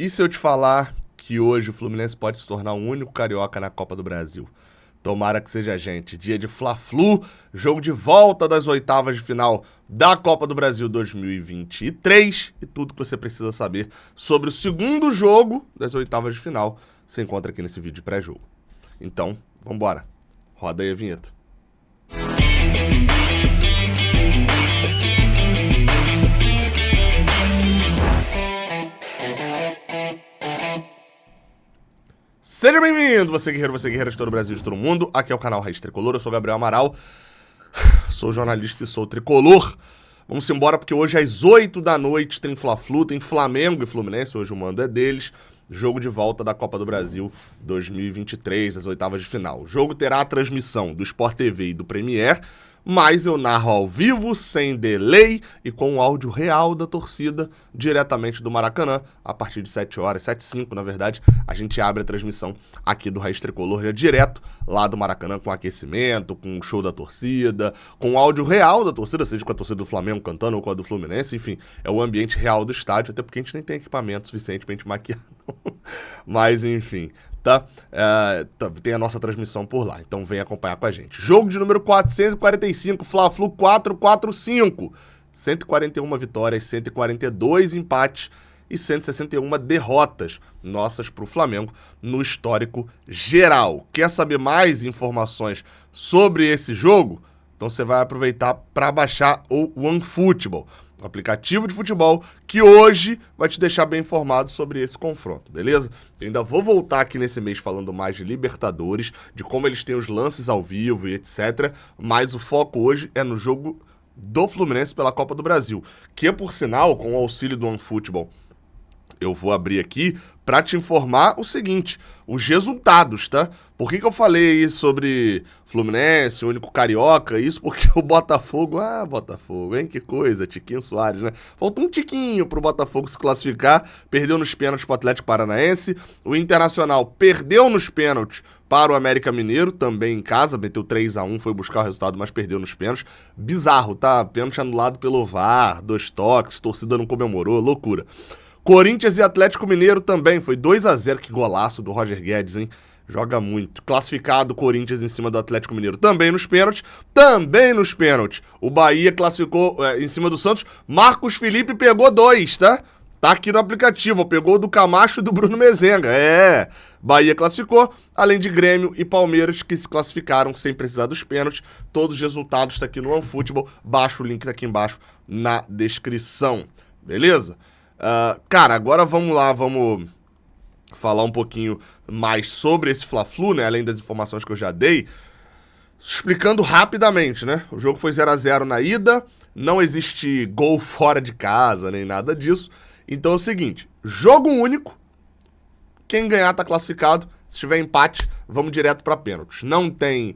E se eu te falar que hoje o Fluminense pode se tornar o único carioca na Copa do Brasil? Tomara que seja a gente. Dia de Fla-Flu, jogo de volta das oitavas de final da Copa do Brasil 2023. E tudo que você precisa saber sobre o segundo jogo das oitavas de final se encontra aqui nesse vídeo pré-jogo. Então, vambora. Roda aí a vinheta. Seja bem-vindo, você guerreira de todo o Brasil, de todo mundo. Aqui é o canal Raiz Tricolor, eu sou o Gabriel Amaral. Sou jornalista e sou tricolor. Vamos embora porque hoje às 8 da noite tem Fla-Flu, tem Flamengo e Fluminense, hoje o mando é deles. Jogo de volta da Copa do Brasil 2023, as oitavas de final. O jogo terá a transmissão do Sport TV e do Premier, mas eu narro ao vivo, sem delay e com o áudio real da torcida, diretamente do Maracanã, a partir de 7 horas, 7h05, na verdade, a gente abre a transmissão aqui do Raiz Tricolor, já direto lá do Maracanã, com aquecimento, com o show da torcida, com o áudio real da torcida, seja com a torcida do Flamengo cantando ou com a do Fluminense, enfim, é o ambiente real do estádio, até porque a gente nem tem equipamento suficiente pra gente maquiar, não. Mas enfim, tá? Tem a nossa transmissão por lá, então vem acompanhar com a gente. Jogo de número 445, Fla-Flu 445, 141 vitórias, 142 empates e 161 derrotas nossas para o Flamengo no histórico geral. Quer saber mais informações sobre esse jogo? Então você vai aproveitar para baixar o OneFootball, um aplicativo de futebol que hoje vai te deixar bem informado sobre esse confronto, beleza? Eu ainda vou voltar aqui nesse mês falando mais de Libertadores, de como eles têm os lances ao vivo e etc, mas o foco hoje é no jogo do Fluminense pela Copa do Brasil, que é, por sinal, com o auxílio do OneFootball, eu vou abrir aqui para te informar o seguinte, os resultados, tá? Por que eu falei sobre Fluminense, o único carioca? Isso porque o Botafogo, Botafogo, hein? Que coisa, Tiquinho Soares, né? Faltou um tiquinho pro Botafogo se classificar, perdeu nos pênaltis pro Atlético Paranaense, o Internacional perdeu nos pênaltis para o América Mineiro, também em casa, meteu 3-1, foi buscar o resultado, mas perdeu nos pênaltis. Bizarro, tá? Pênalti anulado pelo VAR, 2 toques, torcida não comemorou, loucura. Corinthians e Atlético Mineiro também, foi 2-0, que golaço do Roger Guedes, hein? Joga muito. Classificado o Corinthians em cima do Atlético Mineiro também nos pênaltis. O Bahia classificou em cima do Santos. Marcos Felipe pegou 2, tá? Tá aqui no aplicativo, pegou do Camacho e do Bruno Mezenga. Bahia classificou, além de Grêmio e Palmeiras que se classificaram sem precisar dos pênaltis. Todos os resultados tá aqui no OneFootball. Baixa o link tá aqui embaixo na descrição, beleza? Cara, agora vamos lá, vamos falar um pouquinho mais sobre esse Fla-Flu, né? Além das informações que eu já dei. Explicando rapidamente, né? O jogo foi 0-0 na ida, não existe gol fora de casa, nem nada disso. Então é o seguinte, jogo único, quem ganhar tá classificado, se tiver empate, vamos direto pra pênaltis. Não tem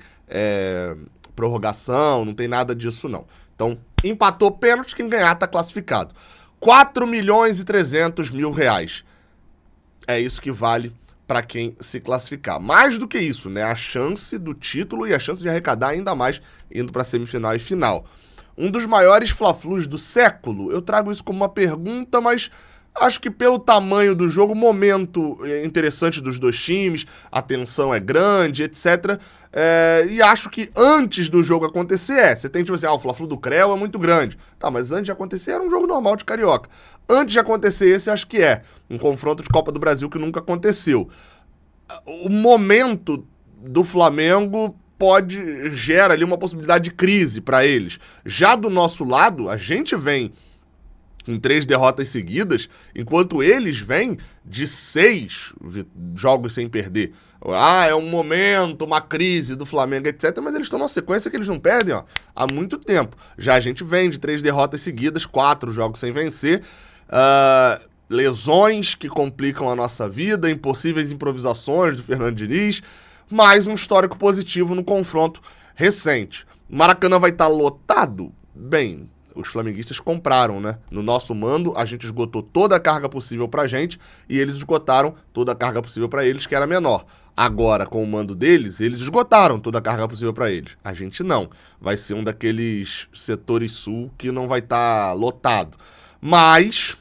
prorrogação, não tem nada disso não. Então, empatou pênalti, quem ganhar tá classificado. 4.300.000 reais. É isso que vale para quem se classificar. Mais do que isso, né? A chance do título e a chance de arrecadar ainda mais indo para semifinal e final. Um dos maiores Fla-Flus do século. Eu trago isso como uma pergunta, mas acho que pelo tamanho do jogo, o momento interessante dos dois times, a tensão é grande, etc. E acho que antes do jogo acontecer, você tem tipo assim, o Fla-Flu do Creu é muito grande. Tá, mas antes de acontecer era um jogo normal de carioca. Antes de acontecer esse, acho que é um confronto de Copa do Brasil que nunca aconteceu. O momento do Flamengo gera ali uma possibilidade de crise para eles. Já do nosso lado, a gente vem com 3 derrotas seguidas, enquanto eles vêm de 6 jogos sem perder. É um momento, uma crise do Flamengo, etc. Mas eles estão numa sequência que eles não perdem há muito tempo. Já a gente vem de 3 derrotas seguidas, 4 jogos sem vencer. Lesões que complicam a nossa vida, impossíveis improvisações do Fernando Diniz, mais um histórico positivo no confronto recente. Maracanã vai estar lotado? Bem, os flamenguistas compraram, né? No nosso mando, a gente esgotou toda a carga possível pra gente e eles esgotaram toda a carga possível pra eles, que era menor. Agora, com o mando deles, eles esgotaram toda a carga possível pra eles. A gente não. Vai ser um daqueles setores sul que não vai estar lotado. Mas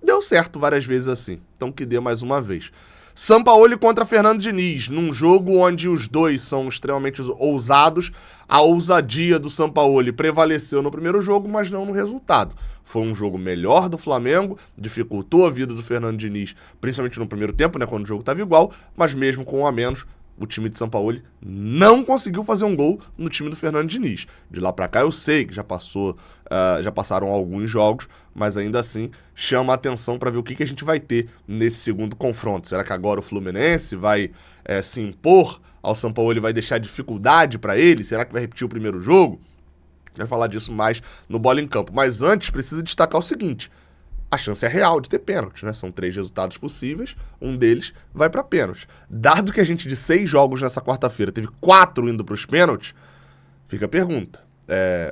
Deu certo várias vezes assim, então que dê mais uma vez. Sampaoli contra Fernando Diniz, num jogo onde os dois são extremamente ousados. A ousadia do Sampaoli prevaleceu no primeiro jogo, mas não no resultado. Foi um jogo melhor do Flamengo, dificultou a vida do Fernando Diniz, principalmente no primeiro tempo, né, quando o jogo estava igual, mas mesmo com um a menos, o time de Sampaoli não conseguiu fazer um gol no time do Fernando Diniz. De lá pra cá eu sei que já passaram alguns jogos, mas ainda assim chama a atenção para ver o que a gente vai ter nesse segundo confronto. Será que agora o Fluminense vai se impor ao Sampaoli, vai deixar dificuldade para ele? Será que vai repetir o primeiro jogo? A gente vai falar disso mais no Bola em Campo. Mas antes precisa destacar o seguinte: a chance é real de ter pênalti, né? São 3 resultados possíveis, um deles vai para pênalti. Dado que a gente de 6 jogos nessa quarta-feira teve 4 indo para os pênaltis, fica a pergunta.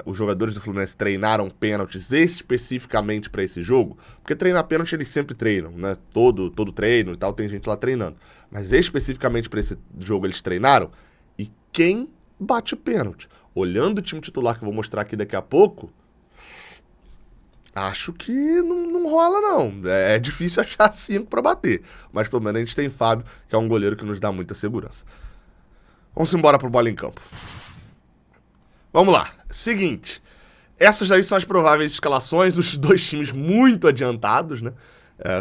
Os jogadores do Fluminense treinaram pênaltis especificamente para esse jogo? Porque treinar pênalti eles sempre treinam, né? Todo treino e tal, tem gente lá treinando. Mas especificamente para esse jogo eles treinaram? E quem bate pênalti? Olhando o time titular que eu vou mostrar aqui daqui a pouco, acho que não rola, não. É difícil achar 5 para bater. Mas pelo menos a gente tem Fábio, que é um goleiro que nos dá muita segurança. Vamos embora pro Bola em Campo. Vamos lá. Seguinte. Essas aí são as prováveis escalações dos dois times muito adiantados, né?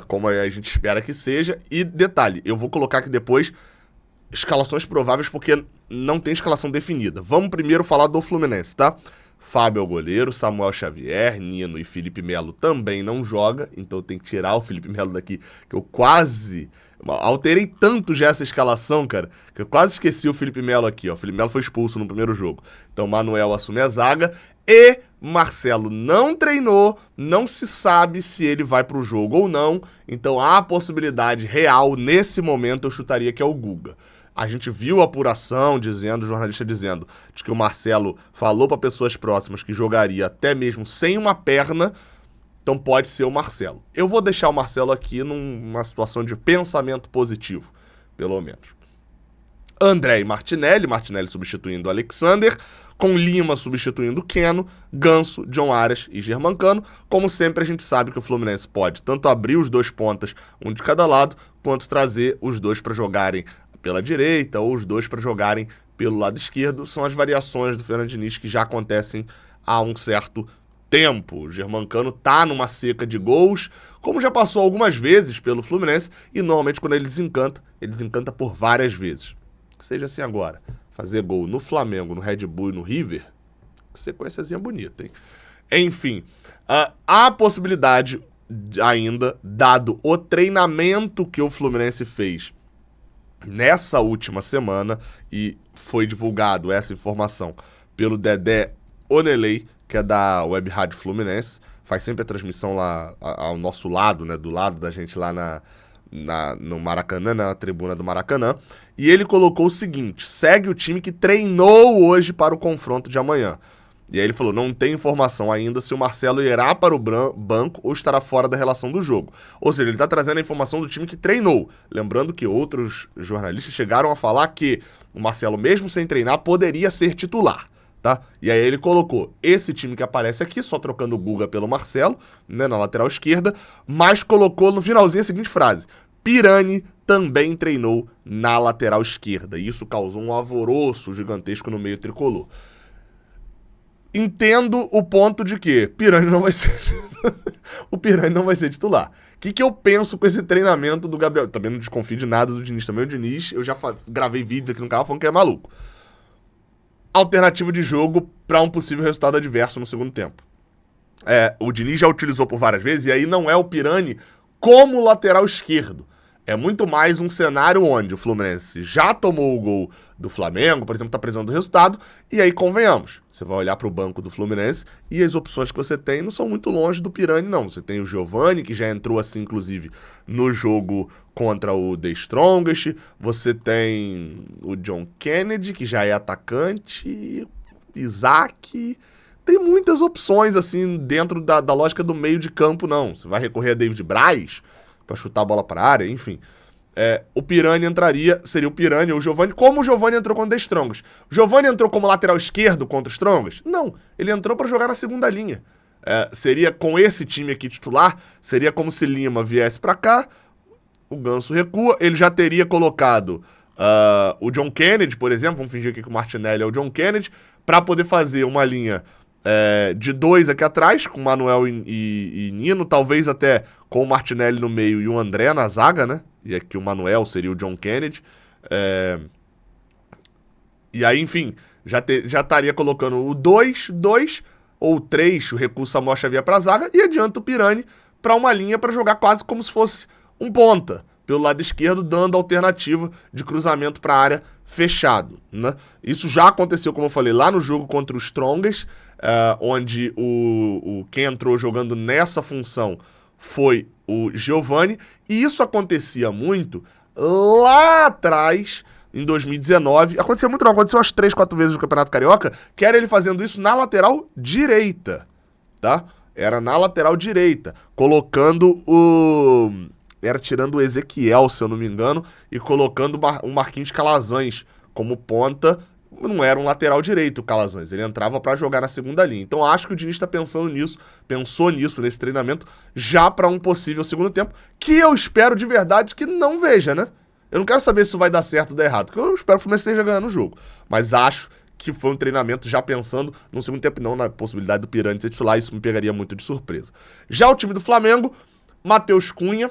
Como a gente espera que seja. E detalhe, eu vou colocar aqui depois escalações prováveis porque não tem escalação definida. Vamos primeiro falar do Fluminense, tá? Fábio é o goleiro, Samuel Xavier, Nino e Felipe Melo também não joga, então eu tenho que tirar o Felipe Melo daqui, que eu quase alterei tanto já essa escalação, cara, que eu quase esqueci o Felipe Melo aqui, ó. O Felipe Melo foi expulso no primeiro jogo. Então Manuel assume a zaga e Marcelo não treinou, não se sabe se ele vai pro jogo ou não, então há a possibilidade real, nesse momento eu chutaria que é o Guga. A gente viu a apuração o jornalista dizendo, de que o Marcelo falou para pessoas próximas que jogaria até mesmo sem uma perna, então pode ser o Marcelo. Eu vou deixar o Marcelo aqui numa situação de pensamento positivo, pelo menos. André e Martinelli substituindo o Alexander, com Lima substituindo o Keno, Ganso, John Arias e Germancano. Como sempre, a gente sabe que o Fluminense pode tanto abrir os 2 pontas, um de cada lado, quanto trazer os 2 para jogarem pela direita ou os 2 para jogarem pelo lado esquerdo. São as variações do Fernando Diniz que já acontecem há um certo tempo. O Germancano tá numa seca de gols, como já passou algumas vezes pelo Fluminense, e normalmente quando ele desencanta por várias vezes. Que seja assim agora. Fazer gol no Flamengo, no Red Bull e no River, sequenciazinha bonita, hein? Enfim, há a possibilidade ainda, dado o treinamento que o Fluminense fez nessa última semana, e foi divulgado essa informação pelo Dedé Onelei, que é da Web Rádio Fluminense, faz sempre a transmissão lá ao nosso lado, né, do lado da gente lá no Maracanã, na tribuna do Maracanã, e ele colocou o seguinte: segue o time que treinou hoje para o confronto de amanhã. E aí ele falou, não tem informação ainda se o Marcelo irá para o banco ou estará fora da relação do jogo. Ou seja, ele está trazendo a informação do time que treinou. Lembrando que outros jornalistas chegaram a falar que o Marcelo, mesmo sem treinar, poderia ser titular, tá? E aí ele colocou esse time que aparece aqui, só trocando o Guga pelo Marcelo, né, na lateral esquerda, mas colocou no finalzinho a seguinte frase: Pirani também treinou na lateral esquerda. E isso causou um alvoroço gigantesco no meio tricolor. Entendo o ponto de que Pirani não vai ser o Pirani não vai ser titular. O que eu penso com esse treinamento do Gabriel? Também não desconfio de nada do Diniz. Também o Diniz, eu já gravei vídeos aqui no canal falando que é maluco. Alternativa de jogo para um possível resultado adverso no segundo tempo. O Diniz já utilizou por várias vezes, e aí não é o Pirani como lateral esquerdo. É muito mais um cenário onde o Fluminense já tomou o gol do Flamengo, por exemplo, está precisando do resultado, e aí convenhamos, você vai olhar para o banco do Fluminense e as opções que você tem não são muito longe do Pirani, não. Você tem o Giovani, que já entrou assim, inclusive, no jogo contra o The Strongest, você tem o John Kennedy, que já é atacante, Isaac. Tem muitas opções, assim, dentro da lógica do meio de campo, não. Você vai recorrer a David Braz para chutar a bola para a área, enfim. O Pirani entraria, seria o Pirani ou o Giovani, como o Giovani entrou contra o The Strongest. O Giovani entrou como lateral esquerdo contra o Strongest? Não, ele entrou para jogar na segunda linha. seria com esse time aqui titular, seria como se Lima viesse pra cá, o Ganso recua, ele já teria colocado o John Kennedy, por exemplo, vamos fingir aqui que o Martinelli é o John Kennedy, pra poder fazer uma linha de 2 aqui atrás, com Manuel e Nino, talvez até com o Martinelli no meio e o André na zaga, né? E aqui o Manuel seria o John Kennedy. E aí, enfim, já estaria colocando o 2 ou 3, o recurso Samuel Xavier pra zaga, e adianta o Pirani pra uma linha pra jogar quase como se fosse um ponta, pelo lado esquerdo, dando alternativa de cruzamento pra área fechado, né? Isso já aconteceu, como eu falei, lá no jogo contra o Strongest, onde quem entrou jogando nessa função foi o Giovani, e isso acontecia muito lá atrás, em 2019, aconteceu muito não, aconteceu umas 3, 4 vezes no Campeonato Carioca, que era ele fazendo isso na lateral direita, tá? Era na lateral direita, colocando era tirando o Ezequiel, se eu não me engano, e colocando o Marquinhos Calazans como ponta. Não era um lateral direito o Calazans, ele entrava pra jogar na segunda linha. Então acho que o Diniz tá pensou nisso nesse treinamento, já pra um possível segundo tempo, que eu espero de verdade que não veja, né? Eu não quero saber se isso vai dar certo ou dar errado, porque eu espero que o Fluminense esteja ganhando o jogo. Mas acho que foi um treinamento já pensando no segundo tempo, não na possibilidade do Pirani ser titular, isso me pegaria muito de surpresa. Já o time do Flamengo, Matheus Cunha,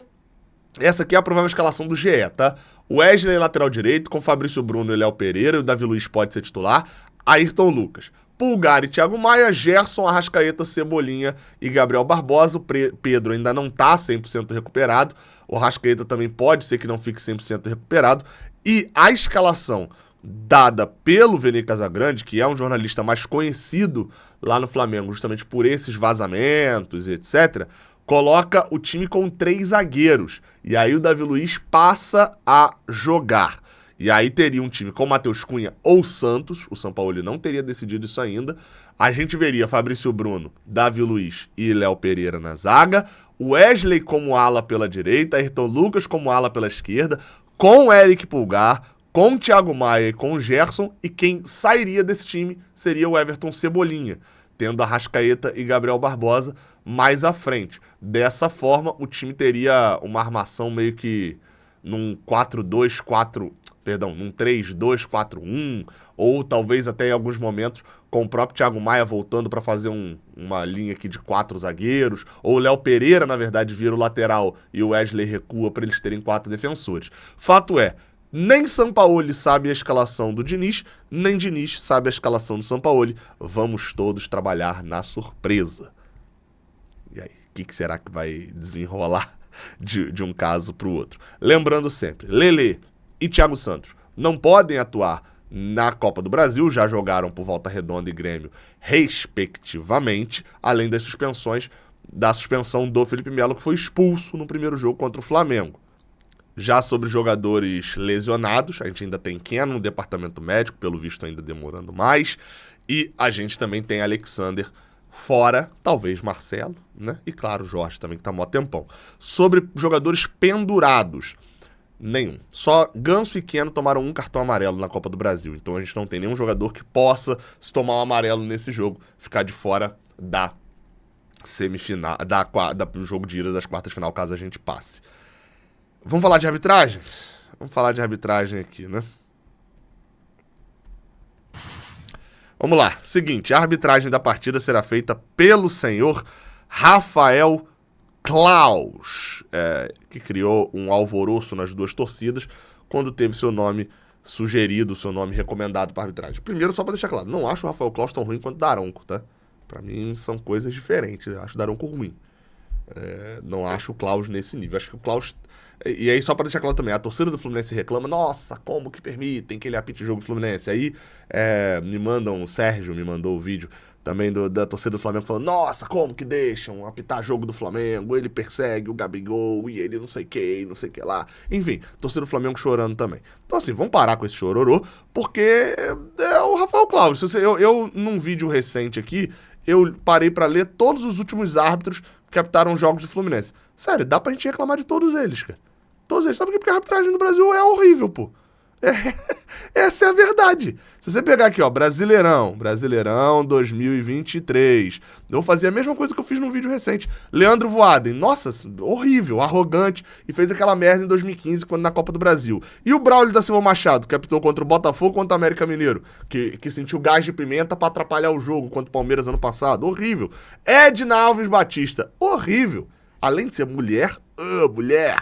essa aqui é a provável escalação do GE, tá? Wesley lateral direito, com Fabrício Bruno e Léo Pereira, e o Davi Luiz pode ser titular, Ayrton Lucas, Pulgar e Thiago Maia, Gerson, Arrascaeta, Cebolinha e Gabriel Barbosa. O Pedro ainda não tá 100% recuperado, o Arrascaeta também pode ser que não fique 100% recuperado, e a escalação dada pelo Vene Casagrande, que é um jornalista mais conhecido lá no Flamengo, justamente por esses vazamentos e etc., coloca o time com 3 zagueiros. E aí o Davi Luiz passa a jogar. E aí teria um time com Matheus Cunha ou Santos. O Sampaoli não teria decidido isso ainda. A gente veria Fabrício Bruno, Davi Luiz e Léo Pereira na zaga. Wesley como ala pela direita. Ayrton Lucas como ala pela esquerda. Com Eric Pulgar, com Thiago Maia e com Gerson. E quem sairia desse time seria o Everton Cebolinha, tendo Arrascaeta e Gabriel Barbosa mais à frente. Dessa forma, o time teria uma armação meio que num 3-2-4-1, ou talvez até em alguns momentos com o próprio Thiago Maia voltando para fazer uma linha aqui de 4 zagueiros, ou o Léo Pereira, na verdade, vira o lateral e o Wesley recua para eles terem 4 defensores. Fato é, nem Sampaoli sabe a escalação do Diniz, nem Diniz sabe a escalação do Sampaoli. Vamos todos trabalhar na surpresa. E aí, o que será que vai desenrolar de um caso para o outro? Lembrando sempre, Lelê e Thiago Santos não podem atuar na Copa do Brasil, já jogaram por Volta Redonda e Grêmio, respectivamente, além das suspensões, da suspensão do Felipe Melo, que foi expulso no primeiro jogo contra o Flamengo. Já sobre jogadores lesionados, a gente ainda tem Keno no departamento médico, pelo visto ainda demorando mais, e a gente também tem Alexander fora, talvez Marcelo, né? E claro, Jorge também, que tá mó tempão. Sobre jogadores pendurados, nenhum. Só Ganso e Keno tomaram um cartão amarelo na Copa do Brasil, então a gente não tem nenhum jogador que possa, se tomar um amarelo nesse jogo, ficar de fora da semifinal, do jogo de ida das quartas de final, caso a gente passe. Vamos falar de arbitragem? Vamos falar de arbitragem aqui, né? Vamos lá. Seguinte, a arbitragem da partida será feita pelo senhor Rafael Claus, que criou um alvoroço nas duas torcidas quando teve seu nome sugerido, seu nome recomendado para arbitragem. Primeiro, só para deixar claro, não acho o Rafael Claus tão ruim quanto o Daronco, tá? Para mim são coisas diferentes. Eu acho o Daronco ruim. Não acho o Claus nesse nível. Acho que o Claus... E aí, só pra deixar claro também, a torcida do Fluminense reclama, nossa, como que permitem que ele apite o jogo do Fluminense? Aí o Sérgio me mandou o vídeo também da torcida do Flamengo falando, nossa, como que deixam apitar jogo do Flamengo? Ele persegue o Gabigol e ele não sei o que lá. Enfim, torcida do Flamengo chorando também. Então assim, vamos parar com esse chororô, porque é o Rafael Claus. Eu num vídeo recente aqui, eu parei pra ler todos os últimos árbitros que apitaram jogos do Fluminense. Sério, dá pra gente reclamar de todos eles, cara. Todos eles. Sabe por quê? Porque a arbitragem do Brasil é horrível, pô. Essa é a verdade. Se você pegar aqui, ó, Brasileirão 2023, eu vou fazer a mesma coisa que eu fiz num vídeo recente. Leandro Voaden, nossa, horrível, arrogante, e fez aquela merda em 2015, quando na Copa do Brasil. E o Braulio da Silva Machado, que apitou contra o Botafogo, contra o América Mineiro, que sentiu gás de pimenta pra atrapalhar o jogo contra o Palmeiras ano passado, horrível. Edna Alves Batista, horrível. Além de ser mulher, mulher...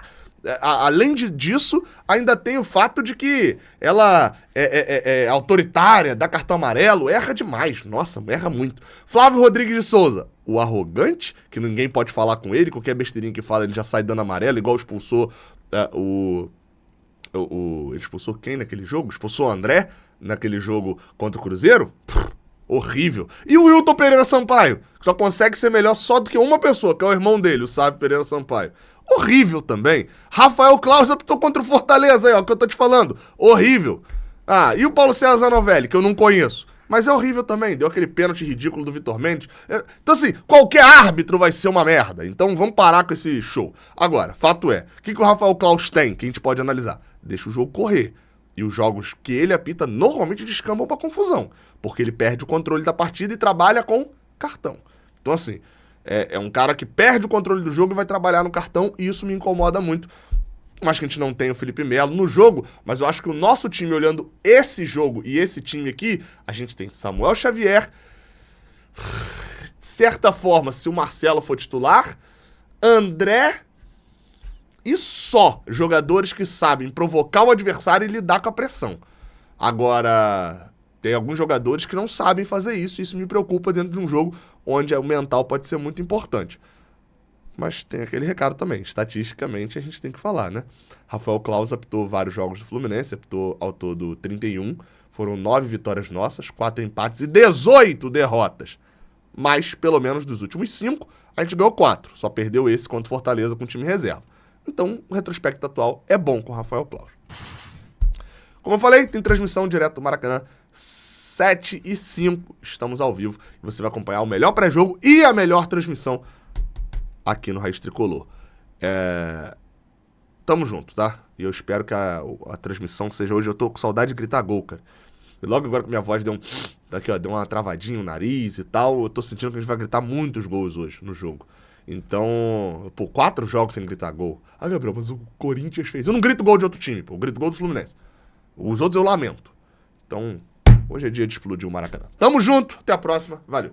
Além disso, ainda tem o fato de que ela é autoritária, dá cartão amarelo, erra demais. Nossa, erra muito. Flávio Rodrigues de Souza, o arrogante, que ninguém pode falar com ele, qualquer besteirinha que fala ele já sai dando amarelo, igual expulsou ele expulsou quem naquele jogo? Expulsou o André naquele jogo contra o Cruzeiro? Horrível. E o Wilton Pereira Sampaio, que só consegue ser melhor só do que uma pessoa, que é o irmão dele, o Sávio Pereira Sampaio. Horrível também. Rafael Claus apitou contra o Fortaleza aí, ó, que eu tô te falando. Horrível. Ah, e o Paulo César Novelli, que eu não conheço. Mas é horrível também, deu aquele pênalti ridículo do Vitor Mendes. Então assim, qualquer árbitro vai ser uma merda. Então vamos parar com esse show. Agora, fato é, o que o Rafael Claus tem que a gente pode analisar? Deixa o jogo correr. E os jogos que ele apita normalmente descambam pra confusão. Porque ele perde o controle da partida e trabalha com cartão. Então assim, é um cara que perde o controle do jogo e vai trabalhar no cartão, e isso me incomoda muito. Mas que a gente não tem o Felipe Melo no jogo, mas eu acho que o nosso time, olhando esse jogo e esse time aqui, a gente tem Samuel Xavier, de certa forma, se o Marcelo for titular, André e só jogadores que sabem provocar o adversário e lidar com a pressão. Agora, tem alguns jogadores que não sabem fazer isso, e isso me preocupa dentro de um jogo onde o mental pode ser muito importante. Mas tem aquele recado também, estatisticamente a gente tem que falar, né? Rafael Claus apitou vários jogos do Fluminense, apitou ao todo 31, foram 9 vitórias nossas, 4 empates e 18 derrotas. Mas, pelo menos dos últimos 5, a gente ganhou 4, só perdeu esse contra o Fortaleza com o time reserva. Então, o retrospecto atual é bom com o Rafael Claus. Como eu falei, tem transmissão direto do Maracanã, 7h05, estamos ao vivo, e você vai acompanhar o melhor pré-jogo e a melhor transmissão aqui no Raiz Tricolor. Tamo junto, tá? E eu espero que a transmissão seja hoje. Eu tô com saudade de gritar gol, cara. E logo agora que minha voz deu deu uma travadinha no nariz e tal, eu tô sentindo que a gente vai gritar muitos gols hoje no jogo. Então, 4 jogos sem gritar gol. Ah, Gabriel, mas o Corinthians fez. Eu não grito gol de outro time, eu grito gol do Fluminense. Os outros eu lamento. Então, hoje é dia de explodir o Maracanã. Tamo junto, até a próxima, valeu.